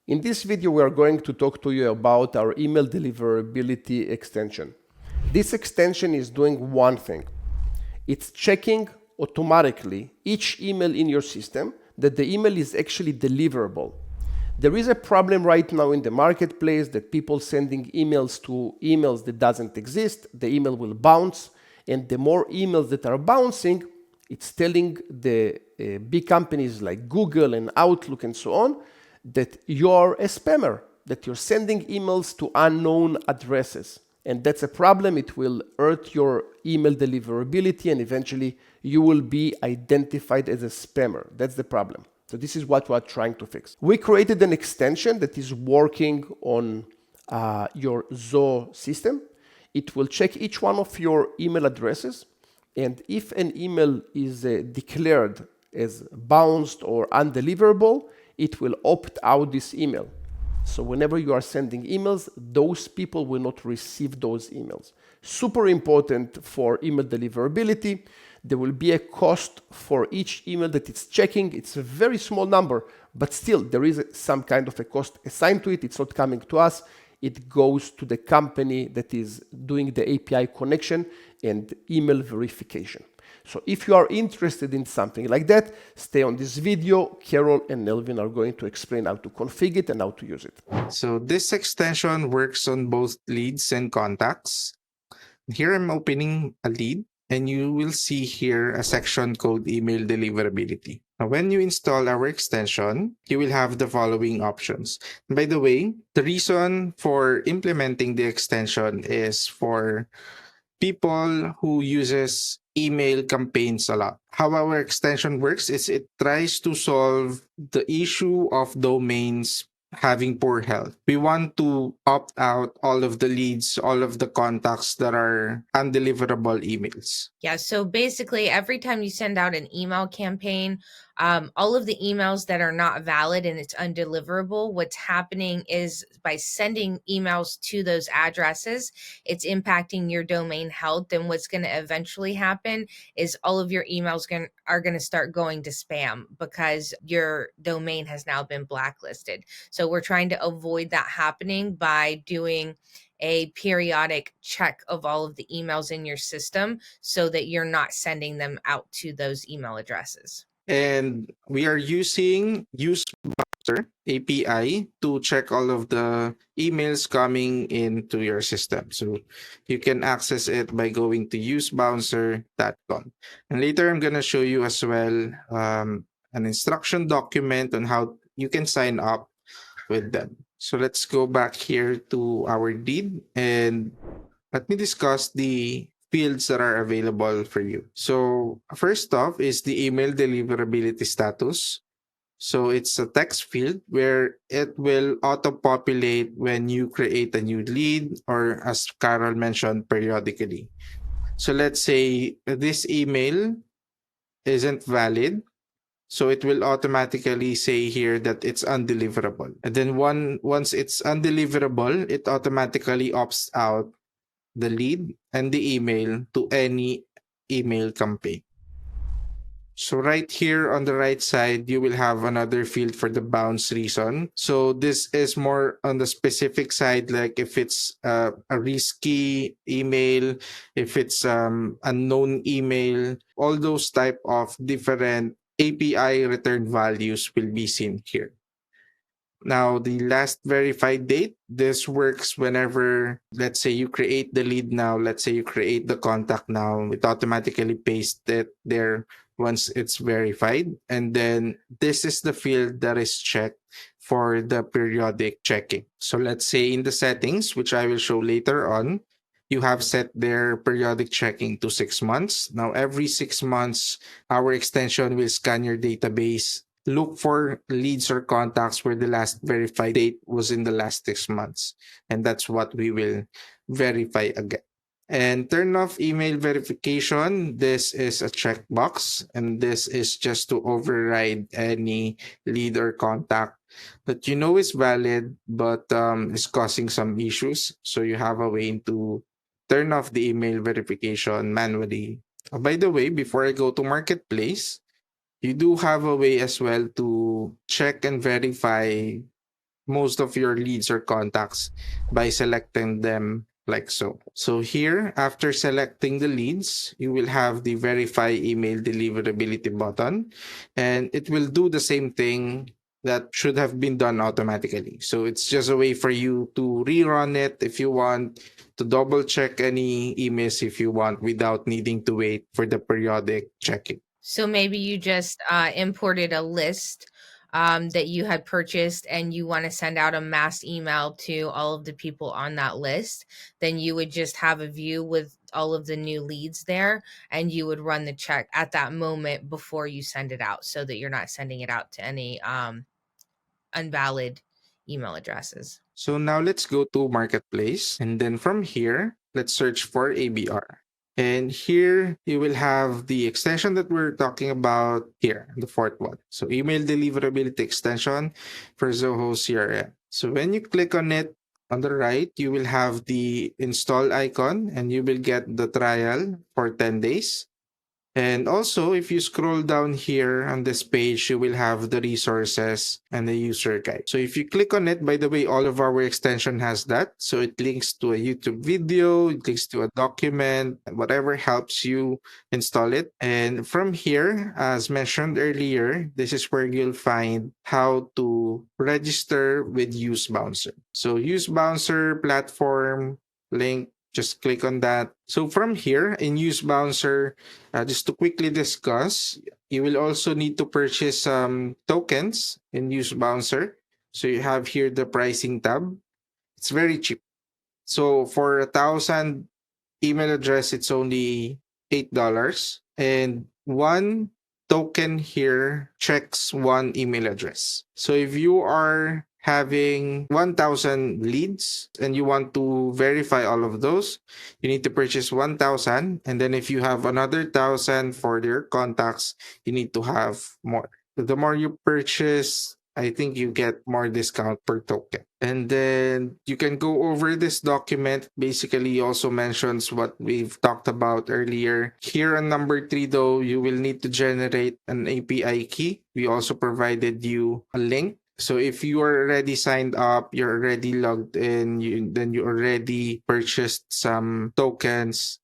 In this video, we are going to talk to you about our email deliverability extension. This extension is doing one thing. It's checking automatically each email in your system that the email is actually deliverable. There is a problem right now in the marketplace that people sending emails to emails that doesn't exist, the email will bounce, and the more emails that are bouncing, it's telling the big companies like Google and Outlook and so on that you're a spammer, that you're sending emails to unknown addresses. And that's a problem. It will hurt your email deliverability, and eventually you will be identified as a spammer. That's the problem. So this is what we're trying to fix. We created an extension that is working on your Zoho system. It will check each one of your email addresses, and if an email is declared as bounced or undeliverable, it will opt out this email. So whenever you are sending emails, those people will not receive those emails. Super important for email deliverability. There will be a cost for each email that it's checking. It's a very small number, but still there is some kind of a cost assigned to it. It's not coming to us. It goes to the company that is doing the API connection and email verification. So if you are interested in something like that, stay on this video. Carol and Nelvin are going to explain how to configure it and how to use it. So this extension works on both leads and contacts. Here I'm opening a lead, and you will see here a section called email deliverability. Now, when you install our extension, you will have the following options. By the way, the reason for implementing the extension is for people who uses email campaigns a lot. How our extension works is it tries to solve the issue of domains having poor health. We want to opt out all of the leads, all of the contacts that are undeliverable emails. Yeah, so basically every time you send out an email campaign, all of the emails that are not valid and it's undeliverable, what's happening is by sending emails to those addresses, it's impacting your domain health. And what's going to eventually happen is all of your emails are going to start going to spam because your domain has now been blacklisted. So we're trying to avoid that happening by doing a periodic check of all of the emails in your system so that you're not sending them out to those email addresses. And we are using UseBouncer API to check all of the emails coming into your system. So you can access it by going to usebouncer.com. And later I'm going to show you as well an instruction document on how you can sign up with them. So let's go back here to our lead and let me discuss the fields that are available for you. So first off is the email deliverability status. So it's a text field where it will auto-populate when you create a new lead, or as Carol mentioned, periodically. So let's say this email isn't valid. So it will automatically say here that it's undeliverable. And then once it's undeliverable, it automatically opts out the lead and the email to any email campaign. So right here on the right side, you will have another field for the bounce reason. So this is more on the specific side, like if it's a risky email, if it's unknown email, all those type of different API return values will be seen here. Now, the last verified date, this works whenever, let's say you create the lead now, let's say you create the contact now, it automatically pastes it there once it's verified. And then this is the field that is checked for the periodic checking. So let's say in the settings, which I will show later on, you have set their periodic checking to 6 months. Now, every 6 months, our extension will scan your database, look for leads or contacts where the last verified date was in the last 6 months. And that's what we will verify again. And turn off email verification. This is a checkbox, and this is just to override any lead or contact that you know is valid but is causing some issues. So you have a way to turn off the email verification manually. By the way, before I go to Marketplace, you do have a way as well to check and verify most of your leads or contacts by selecting them like so. So here, after selecting the leads, you will have the verify email deliverability button, and it will do the same thing that should have been done automatically. So it's just a way for you to rerun it if you want, to double check any emails if you want without needing to wait for the periodic checking. So maybe you just imported a list that you had purchased and you want to send out a mass email to all of the people on that list. Then you would just have a view with all of the new leads there, and you would run the check at that moment before you send it out, so that you're not sending it out to any invalid email addresses. So now let's go to Marketplace. And then from here, let's search for ABR. And here you will have the extension that we're talking about here, the fourth one. So email deliverability extension for Zoho CRM. So when you click on it on the right, you will have the install icon and you will get the trial for 10 days. And also, if you scroll down here on this page, you will have the resources and the user guide. So if you click on it, by the way, all of our extension has that. So it links to a YouTube video, it links to a document, whatever helps you install it. And from here, as mentioned earlier, this is where you'll find how to register with UseBouncer. So UseBouncer platform link, just click on that. So from here in UseBouncer, just to quickly discuss, you will also need to purchase some tokens in UseBouncer. So you have here the pricing tab. It's very cheap. So for 1,000 email address, it's only $8. And one token here checks one email address. So if you are having 1,000 leads and you want to verify all of those, you need to purchase 1,000. And then if you have another 1,000 for your contacts, you need to have more. The more you purchase, I think you get more discount per token. And then you can go over this document. Basically, also mentions what we've talked about earlier. Here on number 3, though, you will need to generate an API key. We also provided you a link. So if you are already signed up, you're already logged in, then you already purchased some tokens,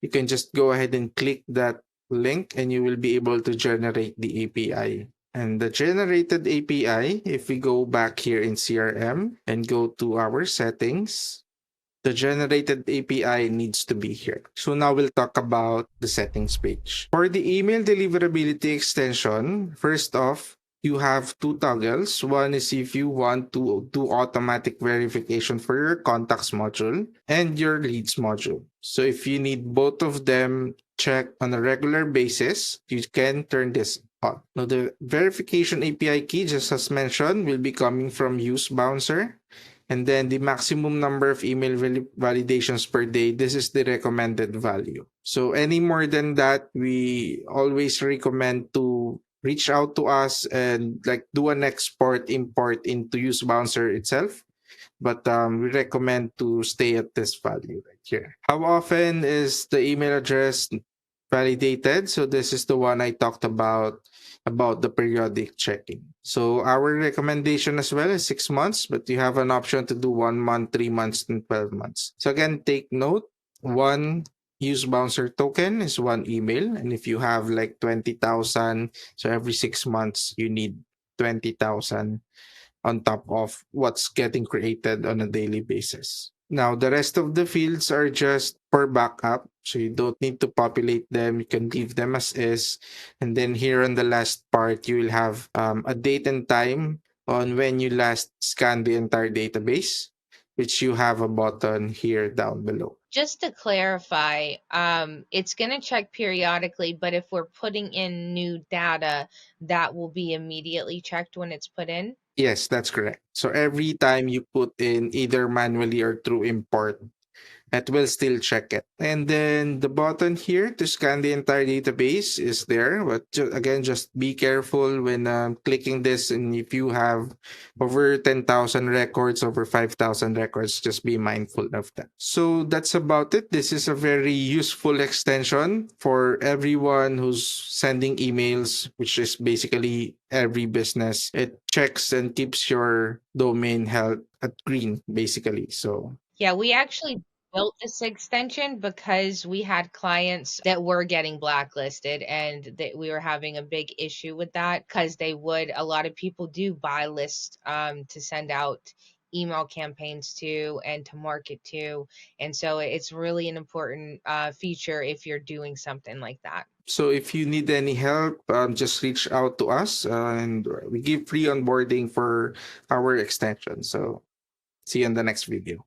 you can just go ahead and click that link and you will be able to generate the API. And the generated API, if we go back here in CRM and go to our settings, the generated API needs to be here. So now we'll talk about the settings page. For the email deliverability extension, first off, you have two toggles. One is if you want to do automatic verification for your contacts module and your leads module. So if you need both of them checked on a regular basis, you can turn this on. Now the verification API key, just as mentioned, will be coming from UseBouncer. And then the maximum number of email validations per day, this is the recommended value. So any more than that, we always recommend to reach out to us and like do an export import into UseBouncer itself. But we recommend to stay at this value right here. How often is the email address validated? So this is the one I talked about the periodic checking. So our recommendation as well is 6 months, but you have an option to do 1 month, 3 months, and 12 months. So again, take note, one UseBouncer token is one email. And if you have like 20,000, so every 6 months, you need 20,000 on top of what's getting created on a daily basis. Now, the rest of the fields are just for backup, so you don't need to populate them. You can leave them as is. And then here on the last part, you will have a date and time on when you last scanned the entire database, which you have a button here down below. Just to clarify, it's going to check periodically, but if we're putting in new data, that will be immediately checked when it's put in. Yes, that's correct. So every time you put in either manually or through import, it will still check it. And then the button here to scan the entire database is there, but again, just be careful when clicking this. And if you have over 10,000 records, over 5,000 records, just be mindful of that. So that's about it. This is a very useful extension for everyone who's sending emails, which is basically every business. It checks and keeps your domain health at green, basically. So Yeah, we actually built this extension because we had clients that were getting blacklisted and that we were having a big issue with that because a lot of people do buy lists to send out email campaigns to and to market to. And so it's really an important feature if you're doing something like that. So if you need any help, just reach out to us, and we give free onboarding for our extension. So see you in the next video.